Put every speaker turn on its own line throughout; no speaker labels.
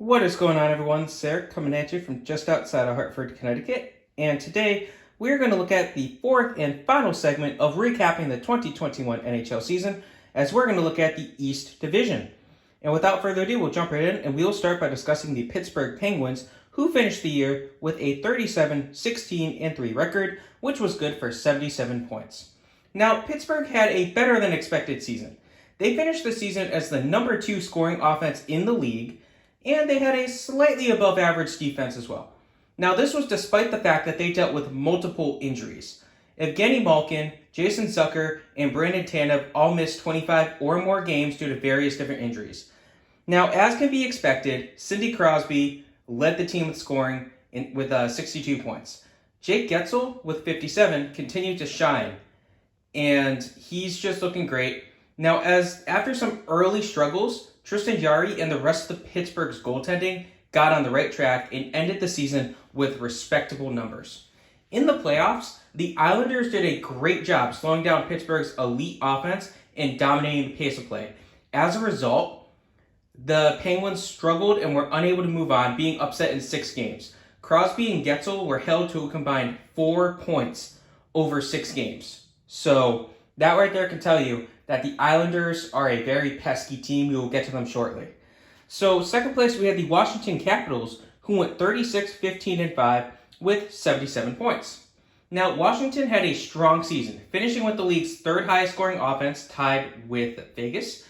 What is going on, everyone? It's Eric coming at you from just outside of Hartford, Connecticut. And today we're going to look at the fourth and final segment of recapping the 2021 NHL season, as we're going to look at the East Division. And without further ado, we'll jump right in and we'll start by discussing the Pittsburgh Penguins, who finished the year with a 37-16-3 record, which was good for 77 points. Now, Pittsburgh had a better than expected season. They finished the season as the number 2 scoring offense in the league, and they had a slightly above average defense as well. Now, this was despite the fact that they dealt with multiple injuries. Evgeny Malkin, Jason Zucker, and Brandon Tanev all missed 25 or more games due to various different injuries. Now, as can be expected, Sidney Crosby led the team with scoring with 62 points. Jake Guentzel, with 57, continued to shine, and he's just looking great. Now, after some early struggles, Tristan Jarry and the rest of Pittsburgh's goaltending got on the right track and ended the season with respectable numbers. In the playoffs, the Islanders did a great job slowing down Pittsburgh's elite offense and dominating the pace of play. As a result, the Penguins struggled and were unable to move on, being upset in 6 games. Crosby and Guentzel were held to a combined 4 points over 6 games. So that right there can tell you that the Islanders are a very pesky team. We will get to them shortly. So second place, we had the Washington Capitals, who went 36-15-5 with 77 points. Now, Washington had a strong season, finishing with the league's 3rd highest scoring offense, tied with Vegas,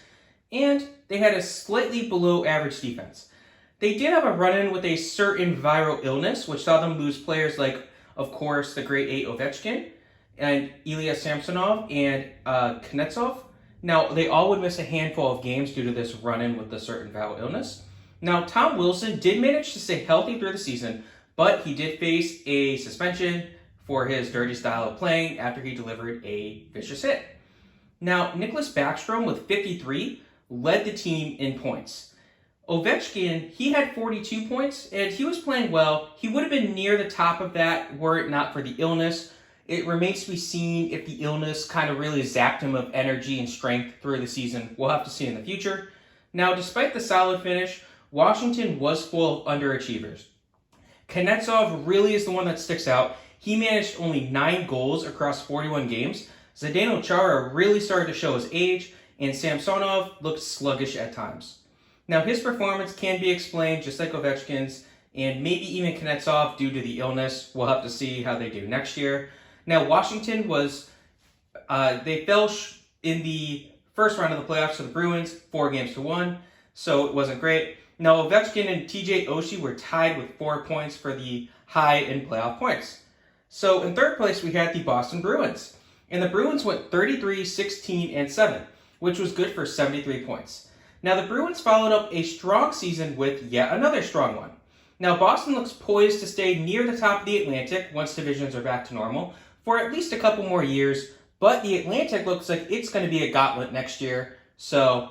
and they had a slightly below average defense. They did have a run-in with a certain viral illness, which saw them lose players like, of course, the great 8 Ovechkin, and Ilya Samsonov and Kuznetsov. Now, they all would miss a handful of games due to this run-in with the certain viral illness. Now, Tom Wilson did manage to stay healthy through the season, but he did face a suspension for his dirty style of playing after he delivered a vicious hit. Now, Nicholas Backstrom, with 53, led the team in points. Ovechkin, he had 42 points, and he was playing well. He would have been near the top of that were it not for the illness. It remains to be seen if the illness kind of really zapped him of energy and strength through the season. We'll have to see in the future. Now, despite the solid finish, Washington was full of underachievers. Kuznetsov really is the one that sticks out. He managed only 9 goals across 41 games. Zdeno Chara really started to show his age, and Samsonov looked sluggish at times. Now, his performance can be explained just like Ovechkin's, and maybe even Kuznetsov due to the illness. We'll have to see how they do next year. Now, Washington they fell in the first round of the playoffs to the Bruins, 4-1, so it wasn't great. Now, Ovechkin and TJ Oshie were tied with 4 points for the high in playoff points. So in third place, we had the Boston Bruins, and the Bruins went 33-16-7, which was good for 73 points. Now, the Bruins followed up a strong season with yet another strong one. Now, Boston looks poised to stay near the top of the Atlantic once divisions are back to normal for at least a couple more years, but the Atlantic looks like it's going to be a gauntlet next year, so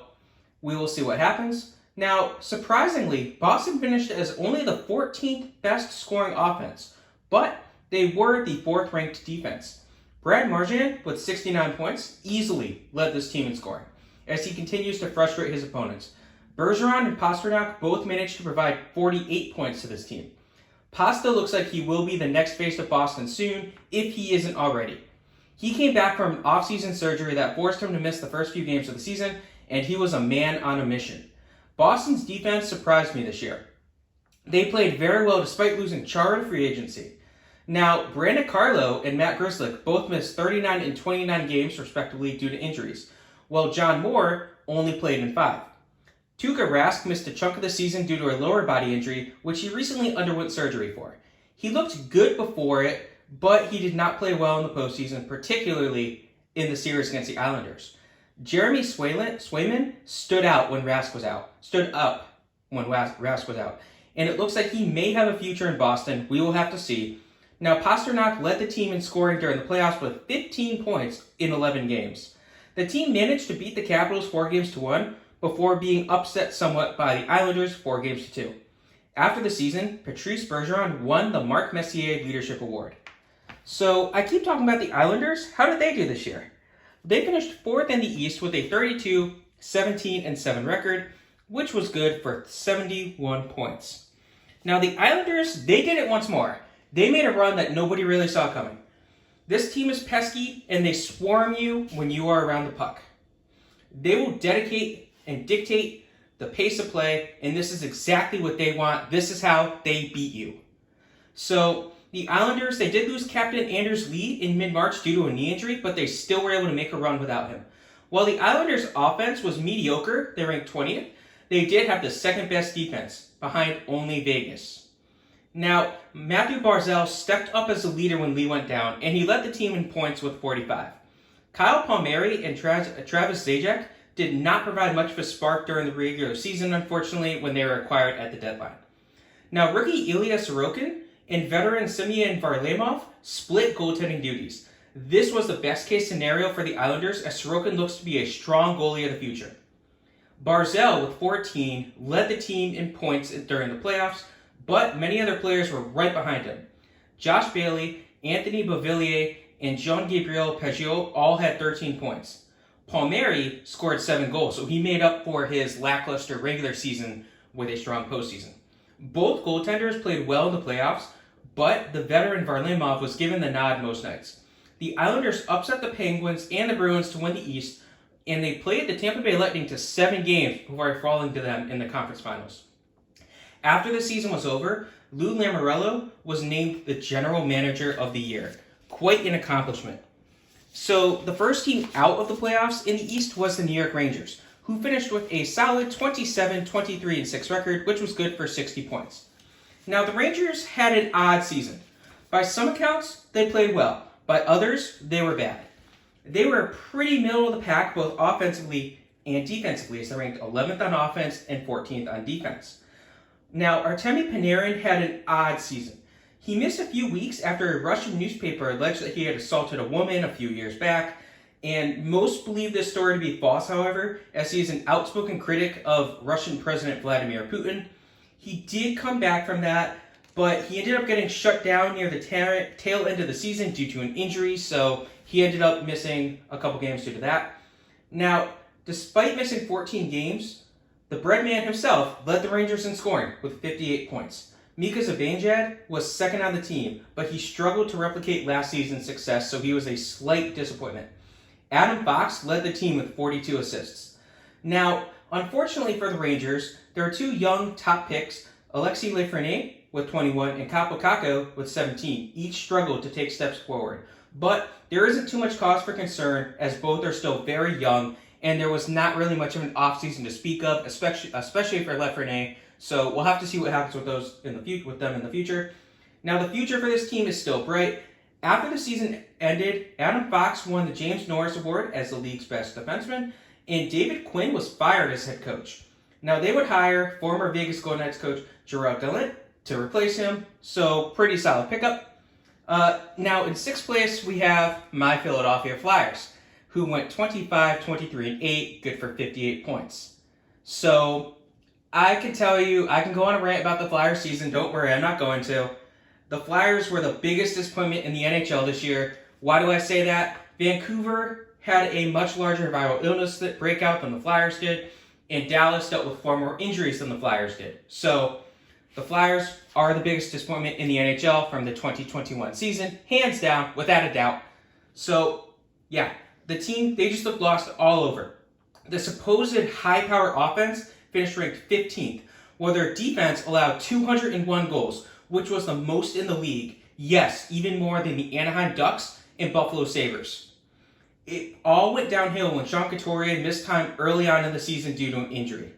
we will see what happens. Now, surprisingly, Boston finished as only the 14th best scoring offense, but they were the 4th ranked defense. Brad Marchand, with 69 points, easily led this team in scoring, as he continues to frustrate his opponents. Bergeron and Pastrnak both managed to provide 48 points to this team. Pasta looks like he will be the next face of Boston soon, if he isn't already. He came back from an off-season surgery that forced him to miss the first few games of the season, and he was a man on a mission. Boston's defense surprised me this year. They played very well despite losing Chara to free agency. Now, Brandon Carlo and Matt Grzelcyk both missed 39 and 29 games respectively due to injuries, while John Moore only played in 5. Tuukka Rask missed a chunk of the season due to a lower body injury, which he recently underwent surgery for. He looked good before it, but he did not play well in the postseason, particularly in the series against the Islanders. Jeremy Swayman stood up when Rask was out, and it looks like he may have a future in Boston. We will have to see. Now, Pastrnak led the team in scoring during the playoffs with 15 points in 11 games. The team managed to beat the Capitals 4-1, before being upset somewhat by the Islanders 4-2. After the season, Patrice Bergeron won the Marc Messier Leadership Award. So I keep talking about the Islanders. How did they do this year? They finished 4th in the East with a 32-17-7 record, which was good for 71 points. Now the Islanders, they did it once more. They made a run that nobody really saw coming. This team is pesky, and they swarm you when you are around the puck. They will dedicate and dictate the pace of play, and this is exactly what they want. This is how they beat you. So the Islanders, they did lose Captain Anders Lee in mid-March due to a knee injury, but they still were able to make a run without him. While the Islanders' offense was mediocre, they ranked 20th, they did have the second best defense, behind only Vegas. Now, Matthew Barzal stepped up as a leader when Lee went down, and he led the team in points with 45. Kyle Palmieri and Travis Zajac did not provide much of a spark during the regular season, unfortunately, when they were acquired at the deadline. Now, rookie Ilya Sorokin and veteran Semyon Varlamov split goaltending duties. This was the best-case scenario for the Islanders, as Sorokin looks to be a strong goalie of the future. Barzal, with 14, led the team in points during the playoffs, but many other players were right behind him. Josh Bailey, Anthony Beauvillier, and Jean-Gabriel Pageau all had 13 points. Palmieri scored 7 goals, so he made up for his lackluster regular season with a strong postseason. Both goaltenders played well in the playoffs, but the veteran Varlamov was given the nod most nights. The Islanders upset the Penguins and the Bruins to win the East, and they played the Tampa Bay Lightning to 7 games before falling to them in the conference finals. After the season was over, Lou Lamoriello was named the general manager of the year. Quite an accomplishment. So the first team out of the playoffs in the East was the New York Rangers, who finished with a solid 27-23-6 record, which was good for 60 points. Now the Rangers had an odd season. By some accounts, they played well. By others, they were bad. They were pretty middle of the pack, both offensively and defensively, as they ranked 11th on offense and 14th on defense. Now, Artemi Panarin had an odd season. He missed a few weeks after a Russian newspaper alleged that he had assaulted a woman a few years back, and most believe this story to be false, however, as he is an outspoken critic of Russian President Vladimir Putin. He did come back from that, but he ended up getting shut down near the tail end of the season due to an injury, so he ended up missing a couple games due to that. Now, despite missing 14 games, the Breadman himself led the Rangers in scoring with 58 points. Mika Zibanejad was second on the team, but he struggled to replicate last season's success, so he was a slight disappointment. Adam Fox led the team with 42 assists. Now, unfortunately for the Rangers, there are 2 young top picks, Alexis Lafreniere with 21 and Kaapo Kakko with 17. Each struggled to take steps forward. But there isn't too much cause for concern, as both are still very young, and there was not really much of an offseason to speak of, especially for Lafreniere. So we'll have to see what happens with them in the future. Now the future for this team is still bright. After the season ended, Adam Fox won the James Norris Award as the league's best defenseman, and David Quinn was fired as head coach. Now they would hire former Vegas Golden Knights coach Gerard Gallant to replace him, so pretty solid pickup. Now in 6th place we have my Philadelphia Flyers, who went 25-23-8, good for 58 points. So I can tell you, I can go on a rant about the Flyers season. Don't worry, I'm not going to. The Flyers were the biggest disappointment in the NHL this year. Why do I say that? Vancouver had a much larger viral illness breakout than the Flyers did, and Dallas dealt with far more injuries than the Flyers did. So the Flyers are the biggest disappointment in the NHL from the 2021 season, hands down, without a doubt. So, yeah, the team, they just looked lost all over. The supposed high-power offense finished ranked 15th, while their defense allowed 201 goals, which was the most in the league. Yes, even more than the Anaheim Ducks and Buffalo Sabres. It all went downhill when Sean Couturier missed time early on in the season due to an injury.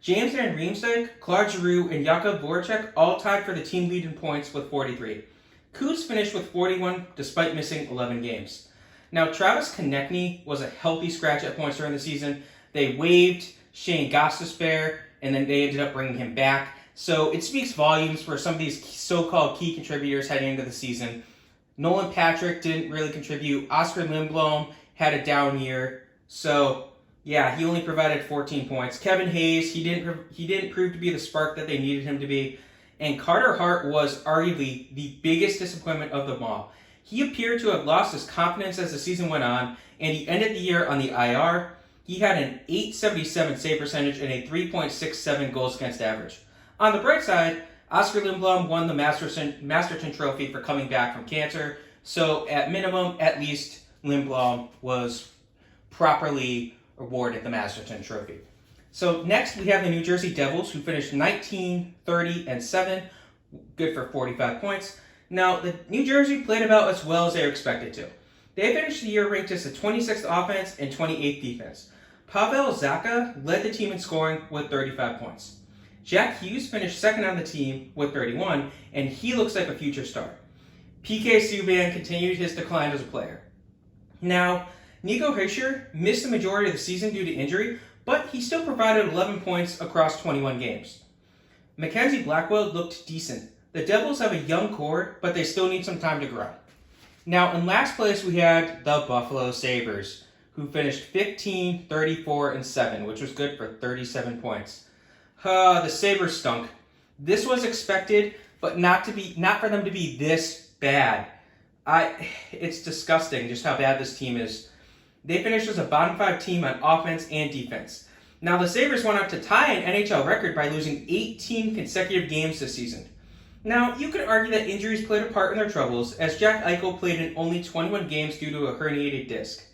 James Van Riemsdyk, Claude Giroux, and Jakub Voracek all tied for the team lead in points with 43. Coots finished with 41 despite missing 11 games. Now, Travis Konechny was a healthy scratch at points during the season. They waived Shane Gostisbehere, and then they ended up bringing him back. So it speaks volumes for some of these so-called key contributors heading into the season. Nolan Patrick didn't really contribute. Oscar Lindblom had a down year. So, yeah, he only provided 14 points. Kevin Hayes, he didn't prove to be the spark that they needed him to be. And Carter Hart was arguably the biggest disappointment of them all. He appeared to have lost his confidence as the season went on, and he ended the year on the IR. He had an .877 save percentage and a 3.67 goals against average. On the bright side, Oscar Lindblom won the Masterton Trophy for coming back from cancer, so at minimum, at least Lindblom was properly awarded the Masterton Trophy. So next we have the New Jersey Devils, who finished 19, 30, and 7, good for 45 points. Now, the New Jersey played about as well as they were expected to. They finished the year ranked as the 26th offense and 28th defense. Pavel Zacha led the team in scoring with 35 points. Jack Hughes finished second on the team with 31, and he looks like a future star. PK Subban continued his decline as a player. Now, Nico Hischier missed the majority of the season due to injury, but he still provided 11 points across 21 games. Mackenzie Blackwell looked decent. The Devils have a young core, but they still need some time to grow. Now, in last place, we had the Buffalo Sabres, who finished 15, 34, and 7, which was good for 37 points. The Sabres stunk. This was expected, but not for them to be this bad. It's disgusting just how bad this team is. They finished as a bottom 5 team on offense and defense. Now, the Sabres went on to tie an NHL record by losing 18 consecutive games this season. Now, you could argue that injuries played a part in their troubles, as Jack Eichel played in only 21 games due to a herniated disc.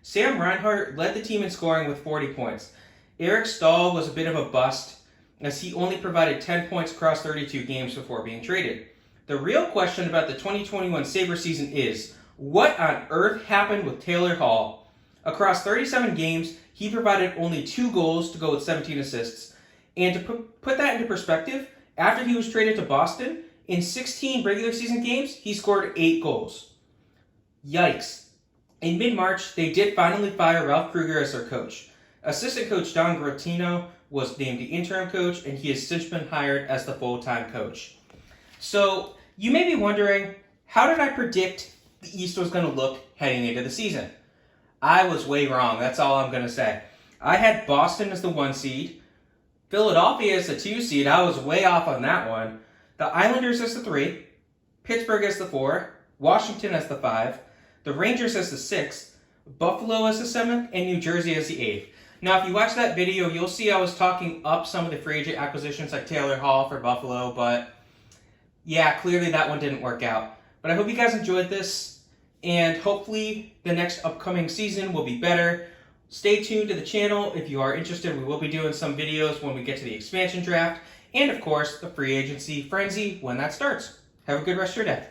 Sam Reinhart led the team in scoring with 40 points. Eric Stahl was a bit of a bust, as he only provided 10 points across 32 games before being traded. The real question about the 2021 Sabres season is, what on earth happened with Taylor Hall? Across 37 games, he provided only 2 goals to go with 17 assists. And to put that into perspective, after he was traded to Boston, in 16 regular season games, he scored 8 goals. Yikes. In mid-March, they did finally fire Ralph Krueger as their coach. Assistant coach Don Grottino was named the interim coach, and he has since been hired as the full-time coach. So, you may be wondering, how did I predict the East was going to look heading into the season? I was way wrong, that's all I'm going to say. I had Boston as the 1 seed, Philadelphia as the 2 seed, I was way off on that one, the Islanders as the 3, Pittsburgh as the 4, Washington as the 5, the Rangers as the 6th, Buffalo as the 7th, and New Jersey as the 8th. Now, if you watch that video, you'll see I was talking up some of the free agent acquisitions like Taylor Hall for Buffalo, but yeah, clearly that one didn't work out. But I hope you guys enjoyed this, and hopefully the next upcoming season will be better. Stay tuned to the channel if you are interested. We will be doing some videos when we get to the expansion draft, and of course, the free agency frenzy when that starts. Have a good rest of your day.